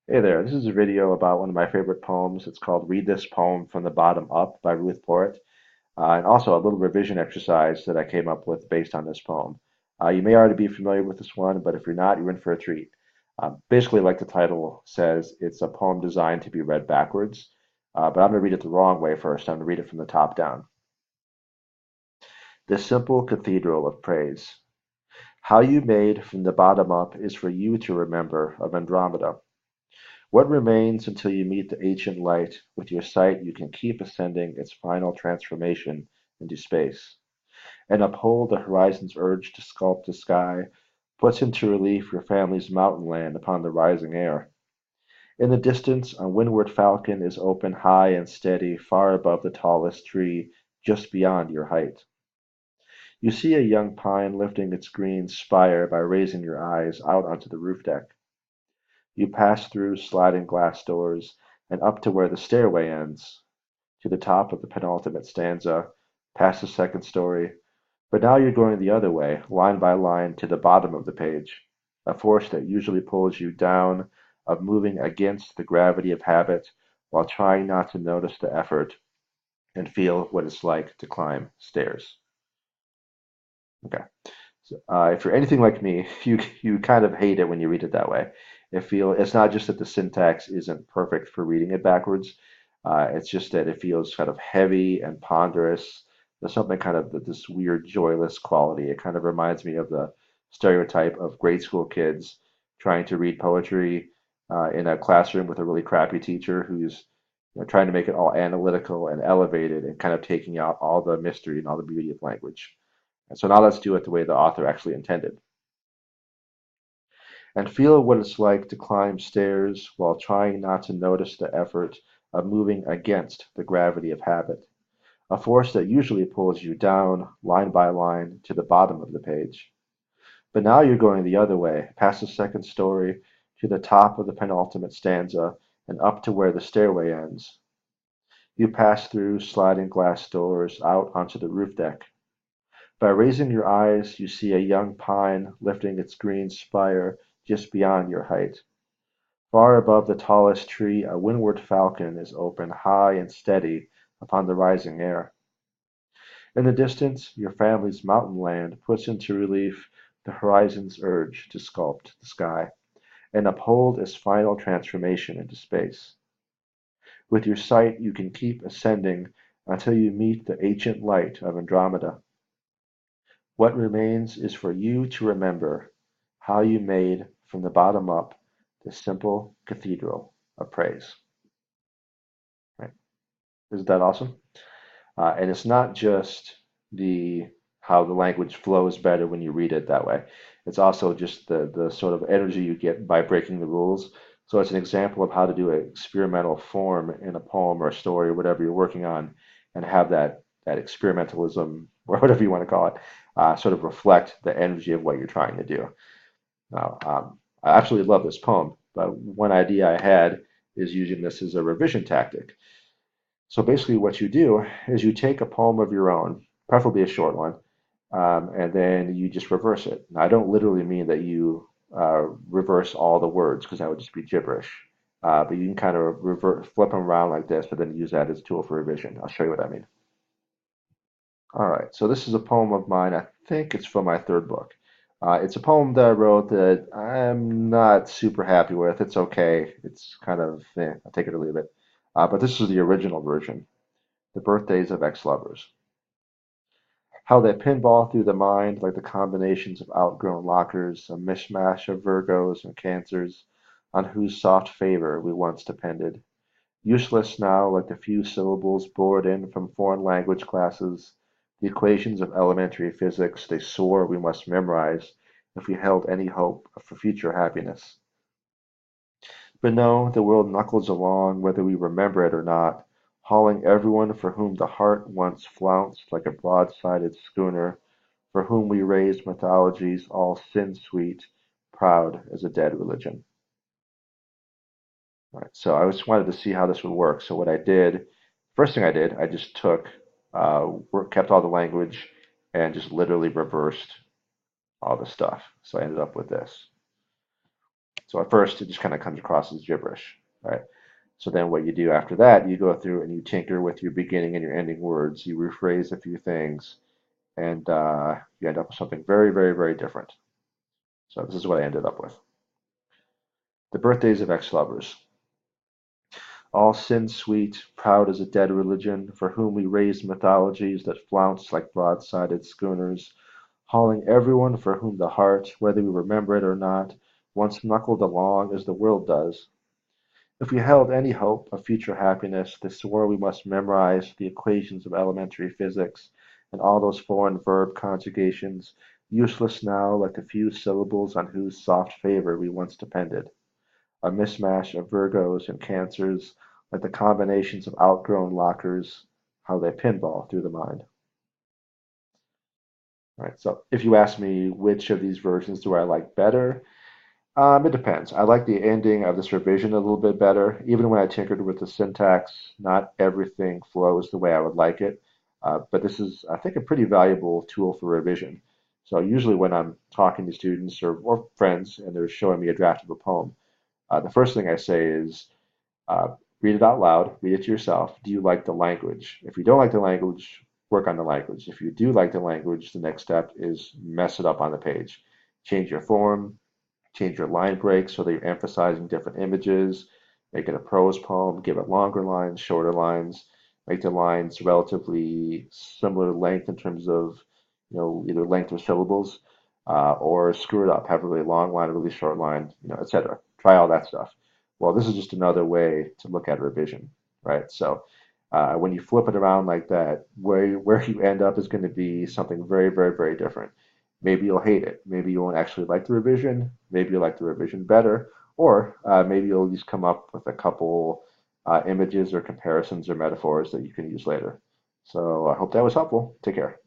Hey there, this is a video about one of my favorite poems. It's called Read This Poem from the Bottom Up by Ruth Porritt, and also a little revision exercise that I came up with based on this poem. You may already be familiar with this one, but if you're not, you're in for a treat. Basically, like the title says, it's a poem designed to be read backwards, but I'm going to read it the wrong way first. I'm going to read it from the top down. The simple cathedral of praise. How you made from the bottom up is for you to remember of Andromeda. What remains until you meet the ancient light? With your sight, you can keep ascending its final transformation into space, and uphold the horizon's urge to sculpt the sky, puts into relief your family's mountain land upon the rising air. In the distance, a windward falcon is open high and steady, far above the tallest tree, just beyond your height. You see a young pine lifting its green spire by raising your eyes out onto the roof deck. You pass through sliding glass doors and up to where the stairway ends, to the top of the penultimate stanza, past the second story. But now you're going the other way, line by line, to the bottom of the page, a force that usually pulls you down, of moving against the gravity of habit while trying not to notice the effort and feel what it's like to climb stairs. Okay. So, if you're anything like me, you kind of hate it when you read it that way. It's not just that the syntax isn't perfect for reading it backwards. It's just that it feels kind of heavy and ponderous. There's something kind of this weird joyless quality. It kind of reminds me of the stereotype of grade school kids trying to read poetry in a classroom with a really crappy teacher who's trying to make it all analytical and elevated and kind of taking out all the mystery and all the beauty of language. And so now let's do it the way the author actually intended. And feel what it's like to climb stairs while trying not to notice the effort of moving against the gravity of habit, a force that usually pulls you down, line by line, to the bottom of the page. But now you're going the other way, past the second story, to the top of the penultimate stanza, and up to where the stairway ends. You pass through sliding glass doors out onto the roof deck. By raising your eyes, you see a young pine lifting its green spire just beyond your height. Far above the tallest tree, a windward falcon is open high and steady upon the rising air. In the distance, your family's mountain land puts into relief the horizon's urge to sculpt the sky and uphold its final transformation into space. With your sight, you can keep ascending until you meet the ancient light of Andromeda. What remains is for you to remember how you made from the bottom up the simple cathedral of praise. Right? Isn't that awesome? And it's not just the how the language flows better when you read it that way. It's also just the sort of energy you get by breaking the rules. So it's an example of how to do an experimental form in a poem or a story or whatever you're working on, and have that experimentalism or whatever you want to call it sort of reflect the energy of what you're trying to do. Now, I absolutely love this poem, but one idea I had is using this as a revision tactic. So basically, what you do is you take a poem of your own, preferably a short one, and then you just reverse it. Now, I don't literally mean that you reverse all the words because that would just be gibberish. But you can kind of flip them around like this, but then use that as a tool for revision. I'll show you what I mean. All right, so this is a poem of mine. I think it's from my third book. It's a poem that I wrote that I'm not super happy with. It's okay. It's kind of, I'll take it or leave it. But this is the original version, The Birthdays of Ex-Lovers. How they pinball through the mind like the combinations of outgrown lockers, a mishmash of Virgos and Cancers, on whose soft favor we once depended. Useless now like the few syllables bored in from foreign language classes, the equations of elementary physics they swore we must memorize if we held any hope for future happiness. But no, the world knuckles along whether we remember it or not, hauling everyone for whom the heart once flounced like a broad-sided schooner, for whom we raised mythologies all sin-sweet, proud as a dead religion. Right. So I just wanted to see how this would work. So what I did, first thing I did, I just took, kept all the language and just literally reversed all the stuff. So I ended up with this. So at first, it just kind of comes across as gibberish, right? So then what you do after that, you go through and you tinker with your beginning and your ending words. You rephrase a few things, and you end up with something very, very, very different. So this is what I ended up with. The birthdays of ex-lovers. All sin sweet, proud as a dead religion, for whom we raised mythologies that flounce like broad-sided schooners, hauling everyone for whom the heart, whether we remember it or not, once knuckled along as the world does. If we held any hope of future happiness, they swore we must memorize the equations of elementary physics and all those foreign verb conjugations, useless now like the few syllables on whose soft favor we once depended. A mishmash of Virgos and Cancers, like the combinations of outgrown lockers, how they pinball through the mind. All right, so if you ask me which of these versions do I like better, it depends. I like the ending of this revision a little bit better. Even when I tinkered with the syntax, not everything flows the way I would like it. But this is, I think, a pretty valuable tool for revision. So usually when I'm talking to students or friends and they're showing me a draft of a poem, the first thing I say is, uh, read it out loud, read it to yourself. Do you like the language? If you don't like the language, work on the language. If you do like the language, the next step is mess it up on the page. Change your form, change your line breaks so that you're emphasizing different images, make it a prose poem, give it longer lines, shorter lines, make the lines relatively similar length in terms of, either length or syllables, or screw it up, have a really long line, a really short line, etc. Try all that stuff. Well, this is just another way to look at revision, right? So when you flip it around like that, where you end up is going to be something very, very, very different. Maybe you'll hate it. Maybe you won't actually like the revision. Maybe you'll like the revision better. Or maybe you'll just come up with a couple images or comparisons or metaphors that you can use later. So I hope that was helpful. Take care.